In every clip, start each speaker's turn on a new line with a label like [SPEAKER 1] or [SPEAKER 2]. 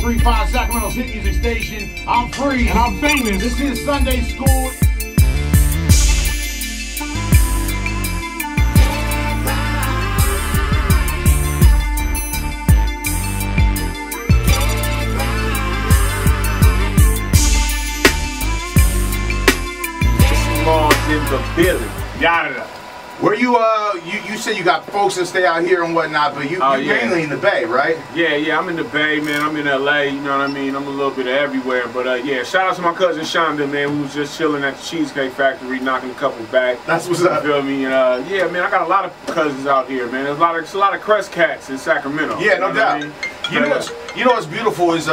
[SPEAKER 1] 103.5 Sacramento's hit music station. I'm free.
[SPEAKER 2] And I'm famous.
[SPEAKER 1] This is Sunday School.
[SPEAKER 3] In the building.
[SPEAKER 1] Yada.
[SPEAKER 4] Where you said you got folks that stay out here and whatnot, but you're mainly in the Bay, right?
[SPEAKER 3] Yeah, I'm in the Bay, man. I'm in LA, you know what I mean? I'm a little bit of everywhere, but yeah, shout out to my cousin Shonda, man, who was just chilling at the Cheesecake Factory, knocking a couple back.
[SPEAKER 4] That's what's up.
[SPEAKER 3] You feel me? And yeah, man, I got a lot of cousins out here, man. There's a lot of Crest cats in Sacramento.
[SPEAKER 4] Yeah, no doubt.
[SPEAKER 3] I mean?
[SPEAKER 4] You know what's beautiful is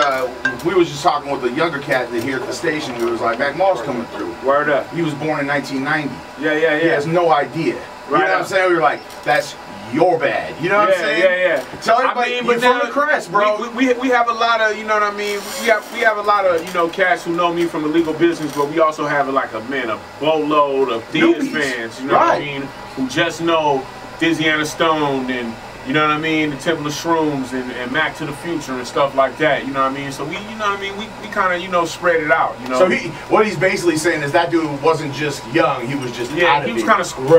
[SPEAKER 4] we was just talking with a younger cat that here at the station who was like, Mac Mall's coming through.
[SPEAKER 3] Word up.
[SPEAKER 4] He was born in 1990.
[SPEAKER 3] Yeah.
[SPEAKER 4] He has no idea.
[SPEAKER 3] Right,
[SPEAKER 4] you know what I'm saying? We were like, that's your bad. You know what I'm saying?
[SPEAKER 3] Yeah.
[SPEAKER 4] Tell everybody, you're from the Crest, bro.
[SPEAKER 3] We have a lot of, you know what I mean? We have a lot of, you know, cats who know me from the legal business, but we also have like a boatload of Diaz fans, you know what I mean? Who just know Dizzyana Stone and, you know what I mean, the Temple of Shrooms and Mac to the Future and stuff like that, you know what I mean? So we, you know what I mean, we kind of, you know, spread it out, you know?
[SPEAKER 4] So what he's basically saying is that dude wasn't just young, he was just out of
[SPEAKER 3] he was
[SPEAKER 4] it.
[SPEAKER 3] kind of screwed.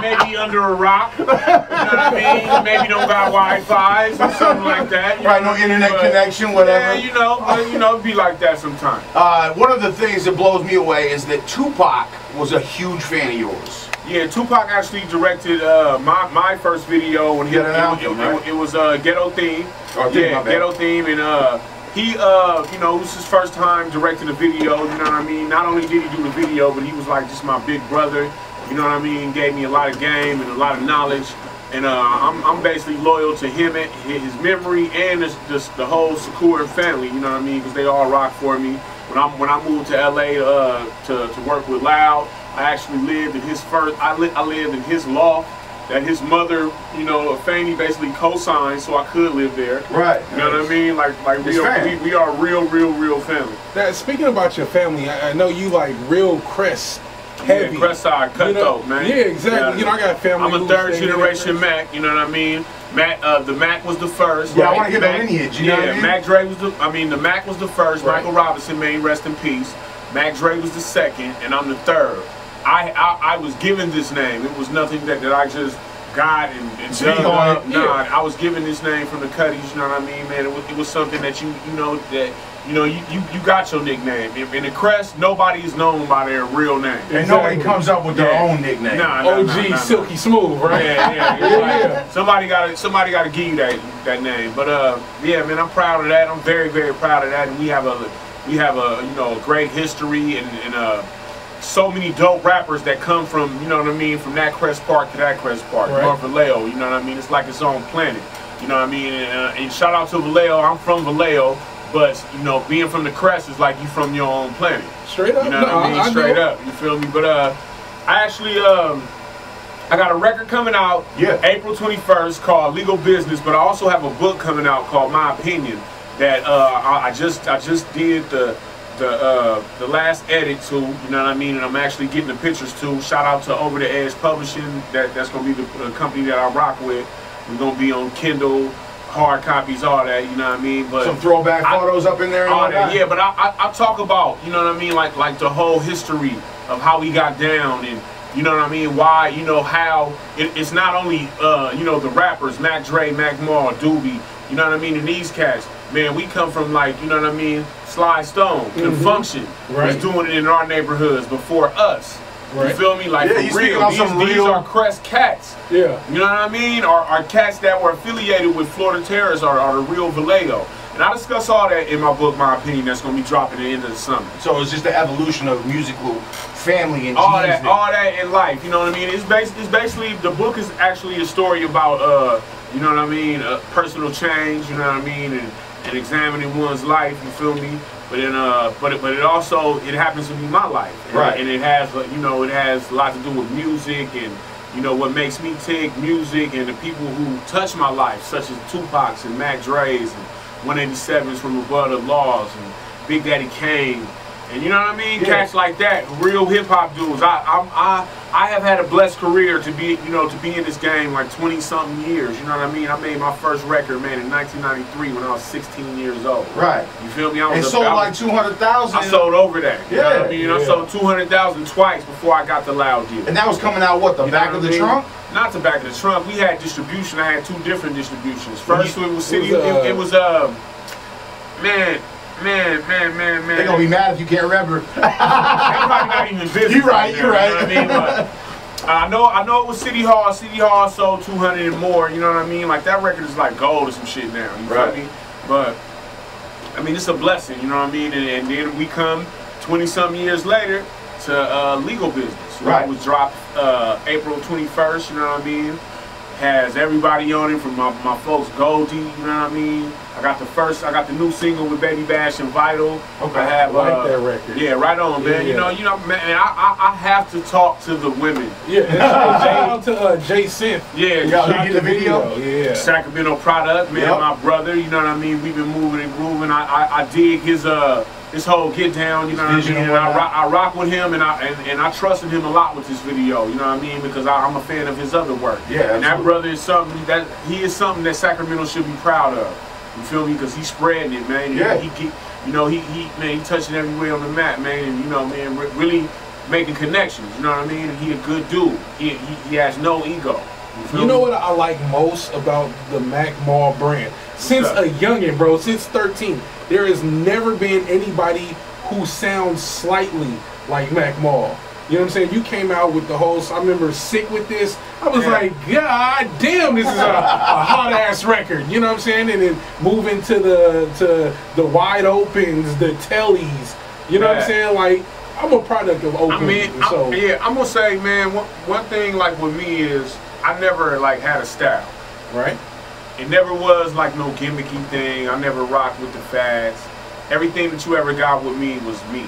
[SPEAKER 3] Maybe under a rock, you know what I mean? Maybe don't got Wi-Fi or something like that.
[SPEAKER 4] Right, no internet connection, whatever.
[SPEAKER 3] Yeah, you know, it'd be like that sometimes.
[SPEAKER 4] One of the things that blows me away is that Tupac was a huge fan of yours.
[SPEAKER 3] Yeah, Tupac actually directed my first video when it was Ghetto Theme. Ghetto Theme, and he you know, it was his first time directing a video. You know what I mean? Not only did he do the video, but he was like just my big brother. You know what I mean? Gave me a lot of game and a lot of knowledge, and I'm basically loyal to him and his memory and the whole Shakur family. You know what I mean? Because they all rock for me. When I moved to LA to work with Loud, I actually lived in his I lived in his loft that his mother, you know, Fanny basically co-signed, so I could live there.
[SPEAKER 4] Right.
[SPEAKER 3] You know what I mean? Like we are real family.
[SPEAKER 2] Now, speaking about your family, I know you like real Crest heavy.
[SPEAKER 3] Yeah, Crest side, cutthroat, man.
[SPEAKER 2] Yeah, exactly. Yeah. You know, I got family.
[SPEAKER 3] I'm a third generation Mac. You know what I mean? Mac, the Mac was the first.
[SPEAKER 4] Yeah, I want to hear the lineage. You know what I mean?
[SPEAKER 3] Mac Dre was the Mac was the first. Right. Michael Robinson, may he rest in peace. Mac Dre was the second, and I'm the third. I was given this name. It was nothing that I just got and dug up. Nah, I was given this name from the Cuddies. You know what I mean, man? It was something that you got your nickname. In the Crest, nobody is known by their real name.
[SPEAKER 4] And nobody comes up with their own nickname.
[SPEAKER 2] OG Silky Smooth, right?
[SPEAKER 3] Yeah. Somebody gotta give you that name. But yeah, man, I'm proud of that. I'm very proud of that. And we have a you know, a great history and so many dope rappers that come from, you know what I mean, from that Crest Park to that Crest Park.
[SPEAKER 2] Right.
[SPEAKER 3] North Vallejo, you know what I mean? It's like its own planet. You know what I mean? And shout out to Vallejo. I'm from Vallejo, but you know, being from the Crest is like you from your own planet.
[SPEAKER 2] Straight up.
[SPEAKER 3] You know what I mean? Straight up. You feel me? But I actually I got a record coming out April 21st called Legal Business, but I also have a book coming out called My Opinion that I just did the last edit to, you know what I mean, and I'm actually getting the pictures too. Shout out to Over the Edge Publishing. That's gonna be the company that I rock with. We're gonna be on Kindle, hard copies, all that, you know what I mean? But
[SPEAKER 4] some throwback photos up in there and all that.
[SPEAKER 3] Yeah, but I talk about, you know what I mean, like the whole history of how we got down, and you know what I mean, why, you know, how it's not only you know, the rappers, Mac Dre, Mac Mall, Doobie, you know what I mean, and these cats, man, we come from, like, you know what I mean, Sly Stone, Function was doing it in our neighborhoods before us. You feel me? Like, for real, these are Crest cats.
[SPEAKER 2] Yeah.
[SPEAKER 3] You know what I mean? Are cats that were affiliated with Florida Terrace are the real Vallejo. And I discuss all that in my book, My Opinion, that's going to be dropping at the end of the summer.
[SPEAKER 4] So it's just the evolution of musical family and
[SPEAKER 3] all that in life, you know what I mean? It's basically, the book is actually a story about, you know what I mean, personal change, you know what I mean, and examining one's life, you feel me? But then, but it also, it happens to be my life, and it has, you know, it has a lot to do with music and, you know, what makes me tick, music, and the people who touch my life, such as Tupac's and Mac Dre's and 187's from Above the Laws and Big Daddy Kane, and you know what I mean, cats like that, real hip hop dudes. I have had a blessed career to be, to be in this game like 20-something years. You know what I mean? I made my first record, man, in 1993 when I was 16 years old.
[SPEAKER 4] Right.
[SPEAKER 3] You feel me?
[SPEAKER 4] And sold like 200,000.
[SPEAKER 3] I sold over that. You know what I mean?
[SPEAKER 4] Yeah.
[SPEAKER 3] I sold 200,000 twice before I got the Loud deal.
[SPEAKER 4] And that was coming out what, the back of the trunk?
[SPEAKER 3] Not the back of the trunk. We had distribution. I had 2 different distributions. First, it was City. It was man.
[SPEAKER 4] They're gonna be mad if you can't remember.
[SPEAKER 3] Everybody not even busy.
[SPEAKER 4] You're right. You're right.
[SPEAKER 3] You know what I mean? But I know it was City Hall. City Hall sold 200 and more. You know what I mean? Like that record is like gold or some shit now. You feel me? But I mean, it's a blessing. You know what I mean? And then we come 20-something years later to Legal Business.
[SPEAKER 4] Right.
[SPEAKER 3] It was dropped April 21st. You know what I mean? Has everybody on it from my folks Goldie, you know what I mean? I got the new single with Baby Bash and Vital.
[SPEAKER 2] Okay,
[SPEAKER 3] I
[SPEAKER 2] like that record.
[SPEAKER 3] Yeah, right on, man.
[SPEAKER 2] Yeah.
[SPEAKER 3] You know, man, I have to talk to the women.
[SPEAKER 2] Yeah, shout out to Jay Synth.
[SPEAKER 3] Yeah,
[SPEAKER 4] y'all get the video?
[SPEAKER 2] Yeah.
[SPEAKER 3] Sacramento product, man, my brother, you know what I mean? We've been moving and grooving. I dig his whole get down, you know what I mean? And I rock with him, and I trusted him a lot with this video, you know what I mean? Because I'm a fan of his other work.
[SPEAKER 4] Yeah,
[SPEAKER 3] and that brother is something that Sacramento should be proud of. You feel me? Because he's spreading it, man.
[SPEAKER 4] Yeah.
[SPEAKER 3] He touching everywhere on the map, man. And man, really making connections. You know what I mean? And he a good dude. He has no ego.
[SPEAKER 2] You know what I like most about the Mac Mall brand? Since a youngin', bro, since 13, there has never been anybody who sounds slightly like Mac Mall. You know what I'm saying? You came out with the whole, I remember Sick With This. I was like, God damn, this is a hot ass record. You know what I'm saying? And then moving to the Wide Opens, the Tellies. You know what I'm saying? Like, I'm a product of Oakland.
[SPEAKER 3] I'm gonna say, man, one thing like with me is I never like had a style.
[SPEAKER 2] Right.
[SPEAKER 3] It never was like no gimmicky thing. I never rocked with the fads. Everything that you ever got with me was me.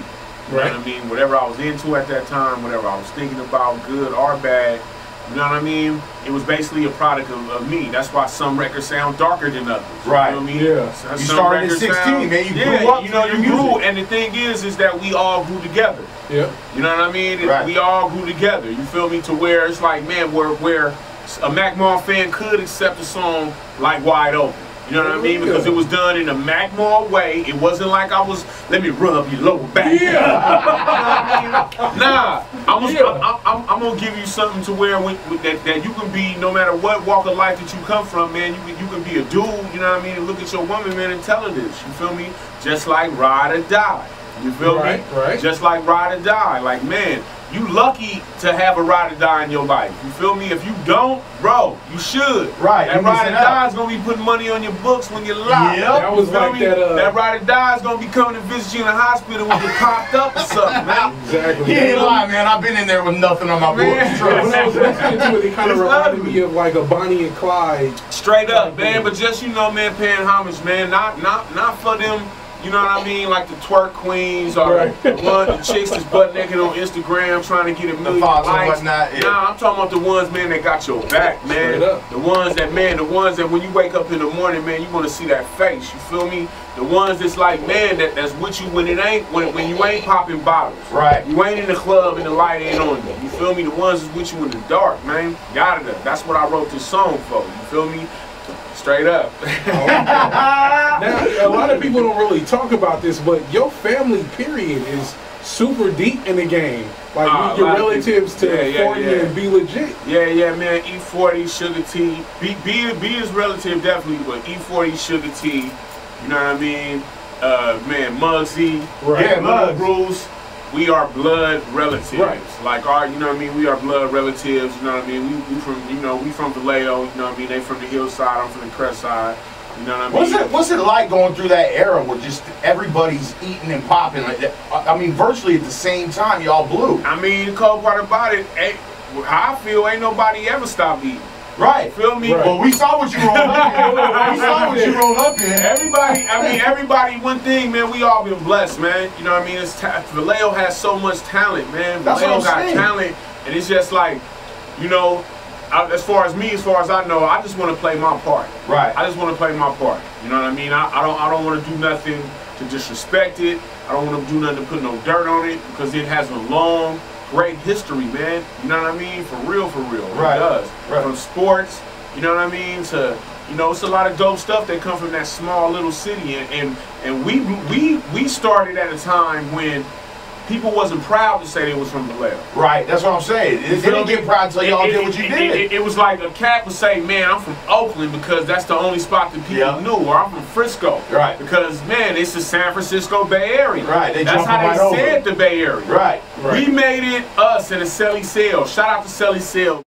[SPEAKER 3] You know what I mean? Whatever I was into at that time, whatever I was thinking about, good or bad, you know what I mean? It was basically a product of me. That's why some records sound darker than others.
[SPEAKER 4] Right.
[SPEAKER 3] You know what I mean?
[SPEAKER 4] Yeah. You started at 16, man. You grew up.
[SPEAKER 3] You know, you grew. And the thing is that we all grew together.
[SPEAKER 2] Yeah.
[SPEAKER 3] You know what I mean?
[SPEAKER 4] Right.
[SPEAKER 3] We all grew together. You feel me? To where it's like, man, where a Mac Mall fan could accept a song like Wide Open. You know what I mean? Because it was done in a Mac Mall way. It wasn't like I was, let me rub your lower back.
[SPEAKER 2] Yeah.
[SPEAKER 3] You know what I mean? Nah, I'm gonna give you something to where that you can be, no matter what walk of life that you come from, man. You can be a dude. You know what I mean? And look at your woman, man, and tell her this. You feel me? Just like Ride or Die. You feel me?
[SPEAKER 2] Right.
[SPEAKER 3] Just like Ride or Die. Like, man, you lucky to have a Ride or Die in your life. You feel me? If you don't, bro, you should.
[SPEAKER 4] Right.
[SPEAKER 3] That Ride or Die is gonna be putting money on your books when you're locked.
[SPEAKER 4] Yep.
[SPEAKER 2] That was like that.
[SPEAKER 3] That Ride or Die is gonna be coming to visit you in the hospital when you popped up or something, man.
[SPEAKER 2] Exactly.
[SPEAKER 4] He ain't lying, man. I've been in there with nothing on my books.
[SPEAKER 2] When I was listening to it, it kind of reminded me of like a Bonnie and Clyde.
[SPEAKER 3] Straight up, man. But just, you know, man, paying homage, man. Not for them. You know what I mean? Like the twerk queens or the chicks that's butt naked on Instagram trying to get a million likes.
[SPEAKER 4] Whatnot, yeah.
[SPEAKER 3] Nah, I'm talking about the ones, man, that got your back, man. The ones that when you wake up in the morning, man, you want to see that face. You feel me? The ones that's like, man, that's with you when it ain't, when you ain't popping bottles.
[SPEAKER 4] Right.
[SPEAKER 3] You ain't in the club and the light ain't on you. You feel me? The ones that's with you in the dark, man. Got it. That's what I wrote this song for. You feel me? Straight up.
[SPEAKER 2] Now, a lot of people don't really talk about this, but your family, period, is super deep in the game. Like your relatives to 40 and Be Legit.
[SPEAKER 3] Yeah, man. E40, Sugar T. B is relative, definitely, but E40, Sugar T. You know what I mean? Man, Muggsy.
[SPEAKER 2] Right.
[SPEAKER 4] Yeah,
[SPEAKER 3] Muggs. Bruce. We are blood relatives.
[SPEAKER 2] Right.
[SPEAKER 3] Like you know what I mean? We are blood relatives, you know what I mean? We from Vallejo, you know what I mean? They from the hillside, I'm from the crest side. You know what I mean?
[SPEAKER 4] What's it like going through that era where just everybody's eating and popping like that? I mean, virtually at the same time, y'all blew.
[SPEAKER 3] I mean, the cold part about it, how I feel, ain't nobody ever stopped eating.
[SPEAKER 4] Right.
[SPEAKER 3] Feel me?
[SPEAKER 4] Right. Well, we saw what you rolled up in.
[SPEAKER 3] Everybody, one thing, man, we all been blessed, man. You know what I mean? Vallejo has so much talent, man. Vallejo got talent, and it's just like, you know, as far as I know, I just want to play my part.
[SPEAKER 4] Right.
[SPEAKER 3] I just want to play my part. You know what I mean? I don't want to do nothing to disrespect it. I don't want to do nothing to put no dirt on it because it has a long great history, man. You know what I mean? For real, for real.
[SPEAKER 4] Right.
[SPEAKER 3] It does.
[SPEAKER 4] Right.
[SPEAKER 3] From sports, you know what I mean, to, you know, it's a lot of dope stuff that come from that small little city. And we started at a time when people wasn't proud to say they was from Vallejo.
[SPEAKER 4] Right, that's what I'm saying. They didn't get proud until y'all did what you did.
[SPEAKER 3] It was like a cat would say, man, I'm from Oakland because that's the only spot that people knew, or I'm from Frisco.
[SPEAKER 4] Right.
[SPEAKER 3] Because, man, it's the San Francisco Bay Area.
[SPEAKER 4] Right,
[SPEAKER 3] that's how they said the Bay Area.
[SPEAKER 4] Right.
[SPEAKER 3] We made it us in a Selly Sale. Shout out to Selly Sale.